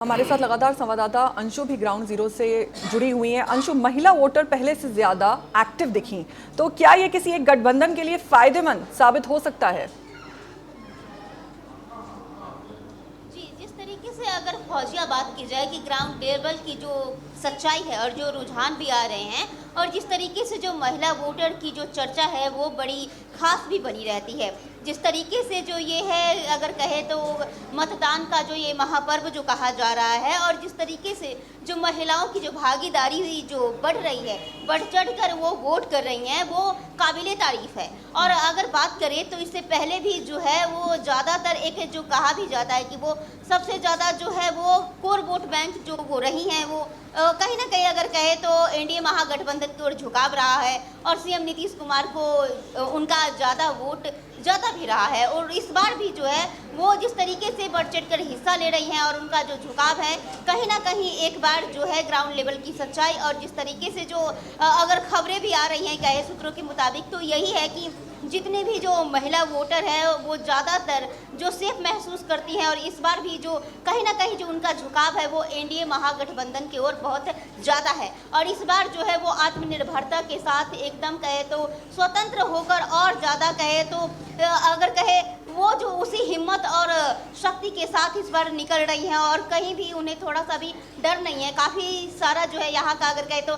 हमारे साथ लगातार संवाददाता अंशु भी ग्राउंड जीरो से जुड़ी हुई हैं। अंशु, महिला वोटर पहले से ज्यादा एक्टिव दिखी, तो क्या ये किसी एक गठबंधन के लिए फायदेमंद साबित हो सकता है? जी, जिस तरीके से अगर फौजिया बात की जाए कि ग्राउंड लेवल की जो सच्चाई है और जो रुझान भी आ रहे हैं और जिस तरीके से जो महिला वोटर की जो चर्चा है वो बड़ी खास भी बनी रहती है। जिस तरीके से जो ये है अगर कहे तो मतदान का जो ये महापर्व जो कहा जा रहा है और जिस तरीके से जो महिलाओं की जो भागीदारी हुई जो बढ़ रही है, बढ़ चढ़ कर वो वोट कर रही हैं, वो काबिले तारीफ है। और अगर बात करें तो इससे पहले भी जो है वो ज़्यादातर एक जो कहा भी जाता है कि वो सबसे ज़्यादा जो है वो कोर वोट बैंक जो वो रही हैं वो कहीं ना कहीं अगर कहे तो एनडीए महागठबंधन की ओर झुकाव रहा है और सीएम नीतीश कुमार को उनका ज़्यादा वोट ज़्यादा भी रहा है। और इस बार भी जो है वो जिस तरीके से बढ़ चढ़ कर हिस्सा ले रही हैं और उनका जो झुकाव है कहीं ना कहीं एक बार जो है ग्राउंड लेवल की सच्चाई और जिस तरीके से जो अगर खबरें भी आ रही हैं कहे सूत्रों के मुताबिक तो यही है कि जितने भी जो महिला वोटर है वो ज़्यादातर जो सेफ महसूस करती हैं और इस बार भी जो कहीं ना कहीं जो उनका झुकाव है वो एनडीए महागठबंधन की ओर बहुत ज़्यादा है। और इस बार जो है वो आत्मनिर्भरता के साथ एकदम कहे तो स्वतंत्र होकर और ज़्यादा कहे तो अगर कहे वो जो उसी हिम्मत और शक्ति के साथ इस बार निकल रही हैं और कहीं भी उन्हें थोड़ा सा भी डर नहीं है। काफ़ी सारा जो है यहाँ का अगर कहे तो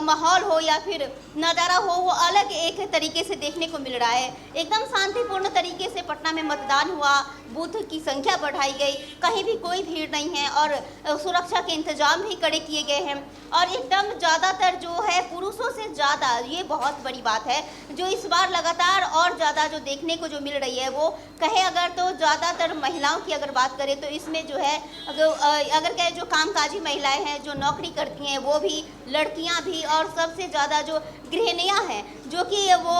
माहौल हो या फिर नज़ारा हो वो अलग एक तरीके से देखने को मिल रहा है। एकदम शांतिपूर्ण तरीके से पटना में मतदान हुआ, बूथ की संख्या बढ़ाई गई, कहीं भी कोई भीड़ नहीं है और सुरक्षा के इंतजाम भी कड़े किए गए हैं और एकदम ज़्यादातर जो है पुरुषों से ज़्यादा, ये बहुत बड़ी बात है जो इस बार लगातार और ज़्यादा जो देखने को जो मिल रही है वो कहे अगर तो ज़्यादातर महिलाओं की अगर बात करें तो इसमें जो है अगर कहे जो कामकाजी महिलाएं हैं जो नौकरी करती हैं वो भी, लड़कियां भी और सबसे ज़्यादा जो गृहिणियां हैं जो कि वो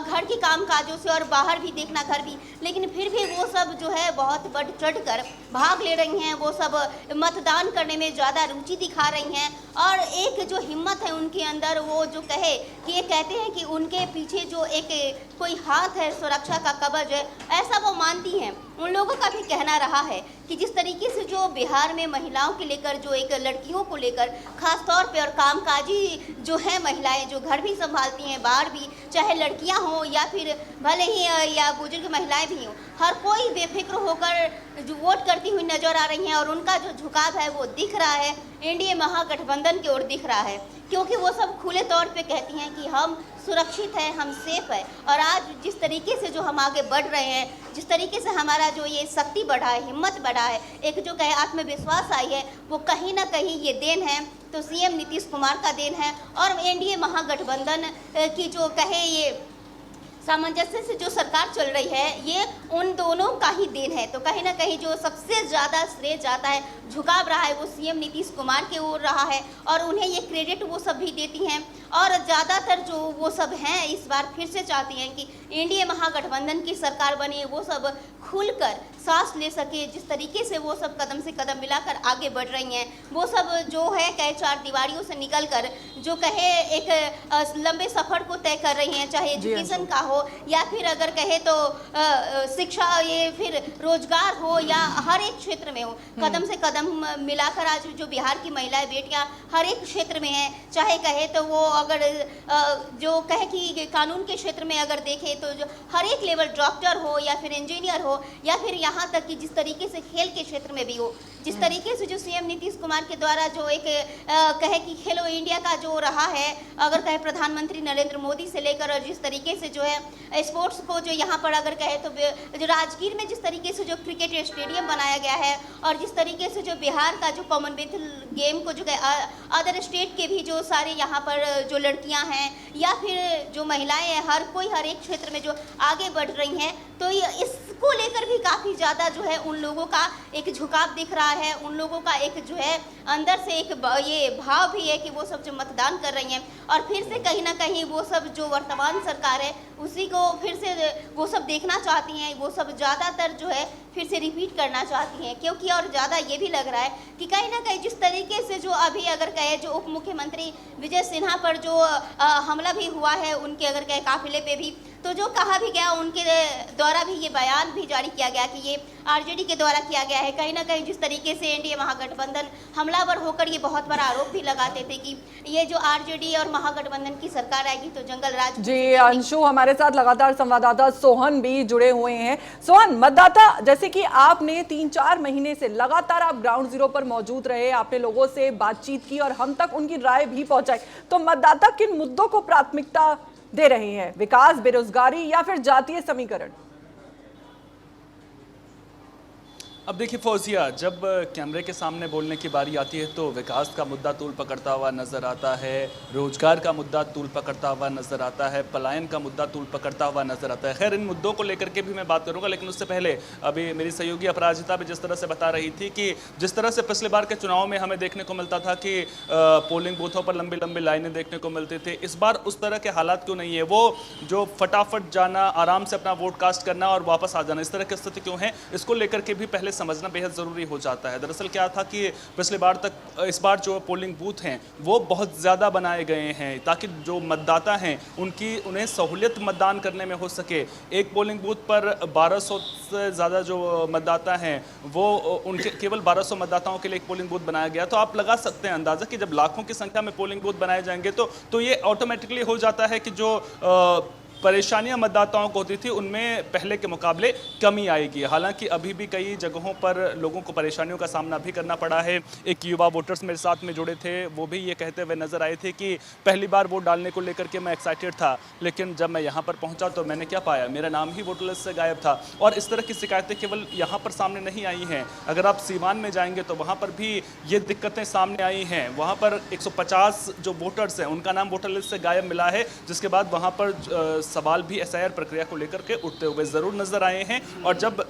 घर के काम काजों से और बाहर भी देखना घर भी, लेकिन फिर भी वो सब जो है बहुत बढ़ चढ़ कर भाग ले रही हैं। वो सब मतदान करने में ज़्यादा रुचि दिखा रही हैं और एक जो हिम्मत है उनके अंदर वो जो कहे कि ये कहते हैं कि उनके पीछे जो एक कोई हाथ है, सुरक्षा का कवच है, ऐसा वो मानती हैं। उन लोगों का भी कहना रहा है कि जिस तरीके से जो बिहार में महिलाओं के लेकर जो एक लड़कियों को लेकर खास तौर पे और कामकाजी जो है महिलाएं जो घर भी संभालती हैं बाहर भी, चाहे लड़कियां हों या फिर भले ही या बुजुर्ग महिलाएं भी हों, हर कोई बेफिक्र होकर जो वोट करती हुई नजर आ रही हैं और उनका जो झुकाव है वो दिख रहा है एनडीए महागठबंधन की ओर दिख रहा है क्योंकि वो सब खुले तौर पे कहती हैं कि हम सुरक्षित है, हम सेफ है। और आज जिस तरीके से जो हम आगे बढ़ रहे हैं, जिस तरीके से हमारा जो ये शक्ति बढ़ा है, हिम्मत बढ़ा है, एक जो कहे आत्मविश्वास आई है वो कहीं ना कहीं ये देन है तो सीएम नीतीश कुमार का देन है और एनडीए महागठबंधन की जो कहे ये सामंजस्य से जो सरकार चल रही है ये उन दोनों का ही देन है। तो कहीं ना कहीं जो सबसे ज़्यादा श्रेय जाता है, झुकाव रहा है वो सीएम नीतीश कुमार की ओर रहा है और उन्हें ये क्रेडिट वो सब भी देती हैं और ज़्यादातर जो वो सब हैं इस बार फिर से चाहती हैं कि एनडीए महागठबंधन की सरकार बने, वो सब खुलकर सांस ले सके। जिस तरीके से वो सब कदम से कदम मिलाकर आगे बढ़ रही हैं, वो सब जो है कहे चार दीवारियों से निकलकर जो कहे एक लंबे सफ़र को तय कर रही हैं, चाहे एजुकेशन का हो या फिर अगर कहे तो शिक्षा, ये फिर रोजगार हो या हर एक क्षेत्र में हो, कदम से कदम मिलाकर आज जो बिहार की महिलाएं बेटियां हर एक क्षेत्र में हैं। चाहे कहे तो वो अगर जो कहे कि कानून के क्षेत्र में अगर देखें तो जो हर एक लेवल, डॉक्टर हो या फिर इंजीनियर हो या फिर यहाँ तक कि जिस तरीके से खेल के क्षेत्र में भी हो, जिस तरीके से जो सीएम नीतीश कुमार के द्वारा जो एक कहे कि खेलो इंडिया का जो रहा है, अगर कहे प्रधानमंत्री नरेंद्र मोदी से लेकर और जिस तरीके से जो है स्पोर्ट्स को जो यहाँ पर अगर कहे तो जो राजगीर में जिस तरीके से जो क्रिकेट स्टेडियम बनाया गया है और जिस तरीके से जो बिहार का जो कॉमनवेल्थ गेम को जो अदर स्टेट के भी जो सारे यहाँ पर जो लड़कियाँ हैं या फिर जो महिलाएं हैं, हर कोई हर एक क्षेत्र में जो आगे बढ़ रही हैं, तो इसको लेकर भी काफ़ी ज़्यादा जो है उन लोगों का एक झुकाव दिख रहा है। उन लोगों का एक जो है अंदर से एक ये भाव भी है कि वो सब जो मतदान कर रही हैं और फिर से कहीं ना कहीं वो सब जो वर्तमान सरकार है उसी को फिर से वो सब देखना चाहती हैं, वो सब ज़्यादातर जो है फिर से रिपीट करना चाहती हैं। क्योंकि और ज़्यादा ये भी लग रहा है कि कहीं ना कहीं जिस तरीके से जो अभी अगर कहे जो उप मुख्यमंत्री विजय सिन्हा पर जो हमला भी हुआ है उनके अगर कहे काफिले पे भी, तो जो कहा भी गया उनके द्वारा भी ये बयान भी जारी किया गया कि ये आरजेडी के द्वारा किया गया है। कहीं ना कहीं जिस तरीके से एनडीए महागठबंधन हमलावर होकर ये बहुत बड़ा आरोप भी लगाते थे कि ये जो आरजेडी और महागठबंधन की सरकार आएगी तो जंगल राज। जी अंशु, हमारे साथ लगातार संवाददाता सोहन भी जुड़े हुए हैं। सोहन, मतदाता जैसे कि आपने 3-4 महीने से लगातार आप ग्राउंड जीरो पर मौजूद रहे, आपने लोगों से बातचीत की और हम तक उनकी राय भी पहुंचाई, तो मतदाता किन मुद्दों को प्राथमिकता दे रहे हैं? विकास, बेरोजगारी या फिर जातीय समीकरण? अब देखिए फौजिया, जब कैमरे के सामने बोलने की बारी आती है तो विकास का मुद्दा तूल पकड़ता हुआ नजर आता है, रोजगार का मुद्दा तूल पकड़ता हुआ नजर आता है, पलायन का मुद्दा तूल पकड़ता हुआ नजर आता है। खैर, इन मुद्दों को लेकर के भी मैं बात करूंगा, लेकिन उससे पहले अभी मेरी सहयोगी अपराजिता भी जिस तरह से बता रही थी कि जिस तरह से पिछले बार के चुनाव में हमें देखने को मिलता था कि पोलिंग बूथों पर लंबी लंबी लाइनें देखने को मिलती थी, इस बार उस तरह के हालात क्यों नहीं है? वो जो फटाफट जाना, आराम से अपना वोट कास्ट करना और वापस आ जाना, इस तरह की स्थिति क्यों है? इसको लेकर के भी पहले समझना बेहद ज़रूरी हो जाता है। दरअसल क्या था कि पिछले बार तक इस बार जो पोलिंग बूथ हैं वो बहुत ज़्यादा बनाए गए हैं ताकि जो मतदाता हैं उन्हें सहूलियत मतदान करने में हो सके। एक पोलिंग बूथ पर 1200 से ज़्यादा जो मतदाता हैं वो उनके केवल 1200 मतदाताओं के लिए एक पोलिंग बूथ बनाया गया। तो आप लगा सकते हैं अंदाज़ा कि जब लाखों की संख्या में पोलिंग बूथ बनाए जाएंगे तो ये ऑटोमेटिकली हो जाता है कि जो परेशानियां मतदाताओं को होती थी उनमें पहले के मुकाबले कमी आएगी। हालांकि अभी भी कई जगहों पर लोगों को परेशानियों का सामना भी करना पड़ा है। एक युवा वोटर्स मेरे साथ में जुड़े थे, वो भी ये कहते हुए नजर आए थे कि पहली बार वोट डालने को लेकर के मैं एक्साइटेड था, लेकिन जब मैं यहाँ पर पहुँचा तो मैंने क्या पाया, मेरा नाम ही वोटर लिस्ट से गायब था। और इस तरह की शिकायतें केवल यहाँ पर सामने नहीं आई हैं, अगर आप सीवान में जाएंगे तो वहाँ पर भी ये दिक्कतें सामने आई हैं। वहाँ पर 150 जो वोटर्स हैं उनका नाम वोटर लिस्ट से गायब मिला है, जिसके बाद वहाँ पर सवाल भी एसआईआर प्रक्रिया को लेकर के उठते हुए जरूर नजर आए हैं। और जब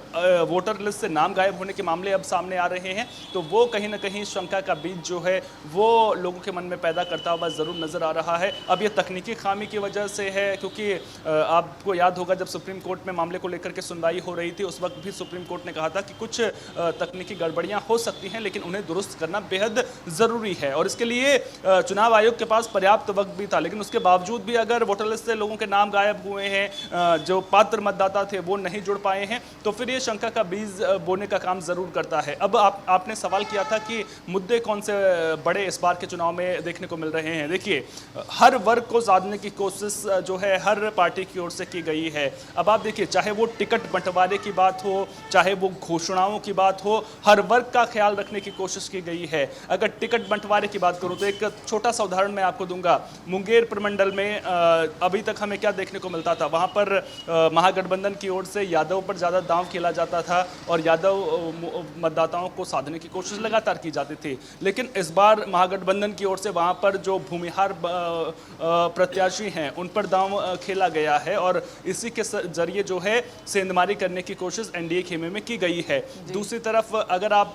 वोटर लिस्ट से नाम गायब होने के मामले अब सामने आ रहे हैं तो वो कहीं ना कहीं शंका का बीज जो है वो लोगों के मन में पैदा करता हुआ जरूर नजर आ रहा है। अब ये तकनीकी खामी की वजह से है, क्योंकि आपको याद होगा जब सुप्रीम कोर्ट में मामले को लेकर के सुनवाई हो रही थी उस वक्त भी सुप्रीम कोर्ट ने कहा था कि कुछ तकनीकी गड़बड़ियां हो सकती हैं, लेकिन उन्हें दुरुस्त करना बेहद जरूरी है और इसके लिए चुनाव आयोग के पास पर्याप्त वक्त भी था। लेकिन उसके बावजूद भी अगर वोटर लिस्ट से लोगों के नाम गायब हुए हैं, जो पात्र मतदाता थे वो नहीं जुड़ पाए हैं, तो फिर ये शंका का बीज बोने का काम जरूर करता है। अब आपने सवाल किया था कि मुद्दे कौन से बड़े इस बार के चुनाव में देखने को मिल रहे हैं। देखिए, हर वर्ग को साधने की कोशिश जो है हर पार्टी की ओर से की गई है। अब आप देखिए, चाहे वो टिकट बंटवारे की बात हो, चाहे वो घोषणाओं की बात हो, हर वर्ग का ख्याल रखने की कोशिश की गई है। अगर टिकट बंटवारे की बात करूं तो एक छोटा सा उदाहरण मैं आपको दूंगा। मुंगेर प्रमंडल में अभी तक हमें क्या देखने को मिलता था, वहां पर महागठबंधन की ओर से यादव पर ज़्यादा दांव खेला जाता था और यादव मतदाताओं को साधने की कोशिश लगातार की जाती थी। लेकिन इस बार महागठबंधन की ओर से वहां पर जो भूमिहार प्रत्याशी हैं उन पर दांव खेला गया है और इसी के जरिए जो है सेंधमारी करने की कोशिश एनडीए खेमे में की गई है। दूसरी तरफ अगर आप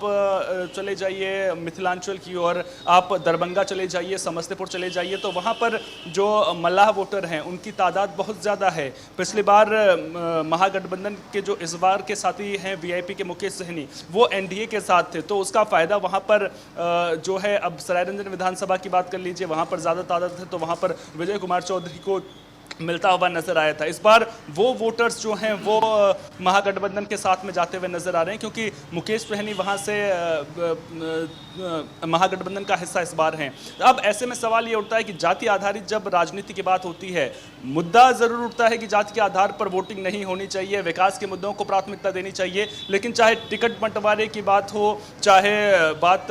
चले जाइए मिथिलांचल की ओर, आप दरभंगा चले जाइए, समस्तीपुर चले जाइए, तो वहां पर जो मल्लाह वोटर हैं उनकी तादाद बहुत ज़्यादा है। पिछली बार महागठबंधन के जो इस बार के साथी हैं वीआईपी के मुकेश सहनी, वो एनडीए के साथ थे, तो उसका फायदा वहां पर जो है, अब सरायरंजन विधानसभा की बात कर लीजिए, वहां पर ज़्यादा तादाद थे तो वहां पर विजय कुमार चौधरी को मिलता हुआ नजर आया था। इस बार वो वोटर्स जो हैं वो महागठबंधन के साथ में जाते हुए नजर आ रहे हैं, क्योंकि मुकेश सहनी वहां से महागठबंधन का हिस्सा इस बार हैं। अब ऐसे में सवाल ये उठता है कि जाति आधारित जब राजनीति की बात होती है, मुद्दा जरूर उठता है कि जाति के आधार पर वोटिंग नहीं होनी चाहिए, विकास के मुद्दों को प्राथमिकता देनी चाहिए। लेकिन चाहे टिकट बंटवारे की बात हो, चाहे बात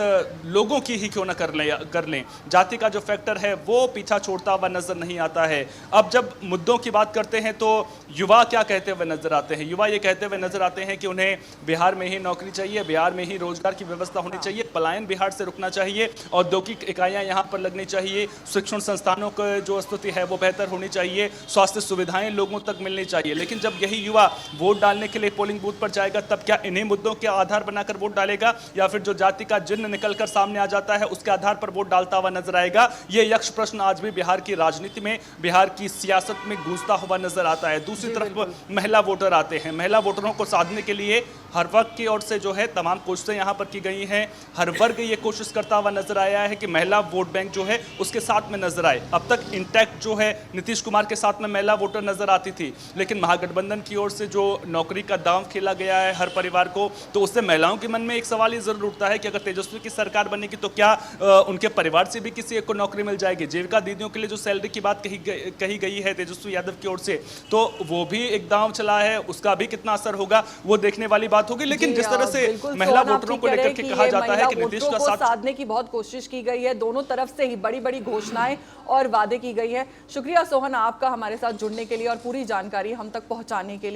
लोगों की ही क्यों न कर लें, जाति का जो फैक्टर है वो पीछा छोड़ता हुआ नजर नहीं आता है। अब जब मुद्दों की बात करते हैं तो युवा क्या कहते हुए नजर आते हैं? युवा ये कहते हुए नजर आते हैं कि उन्हें बिहार में ही नौकरी चाहिए, बिहार में ही रोजगार की व्यवस्था होनी चाहिए, पलायन बिहार से रुकना चाहिए, औद्योगिक इकाइयां यहां पर लगनी चाहिए, शिक्षण संस्थानों की जो स्थिति है वो बेहतर होनी चाहिए, स्वास्थ्य सुविधाएं लोगों तक मिलनी चाहिए। लेकिन जब यही युवा वोट डालने के लिए पोलिंग बूथ पर जाएगा, तब क्या इन्हीं मुद्दों के आधार बनाकर वोट डालेगा या फिर जो जाति का जिन्न निकलकर सामने आ जाता है उसके आधार पर वोट डालता हुआ नजर आएगा? ये यक्ष प्रश्न आज भी बिहार की राजनीति में, बिहार की सियासत सियासत में गूंजता हुआ नजर आता है। दूसरी तरफ महिला वोटर आते हैं। महिला वोटरों को साधने के लिए हर वर्ग की ओर से जो है तमाम कोशिशें यहाँ पर की गई हैं। हर वर्ग ये कोशिश करता हुआ नजर आया है कि महिला वोट बैंक जो है उसके साथ में नजर आए। अब तक इंटैक्ट जो है नीतीश कुमार के साथ में महिला वोटर नजर आती थी, लेकिन महागठबंधन की ओर से जो नौकरी का दांव खेला गया है हर परिवार को, तो उससे महिलाओं के मन में एक सवाल ये जरूर उठता है कि अगर तेजस्वी की सरकार बनेगी तो क्या उनके परिवार से भी किसी एक को नौकरी मिल जाएगी। जीविका दीदियों के लिए जो सैलरी की बात कही गई है तेजस्वी यादव की ओर से, तो वो भी एक दांव चला है, उसका भी कितना असर होगा वो देखने वाली बात होगी। लेकिन जिस तरह से महिला वोटरों को लेकर के कहा जाता है कि नीतीश का साथ साधने की बहुत कोशिश की गई है, दोनों तरफ से ही बड़ी बड़ी घोषणाएं और वादे की गई है। शुक्रिया सोहन आपका हमारे साथ जुड़ने के लिए और पूरी जानकारी हम तक पहुंचाने के लिए।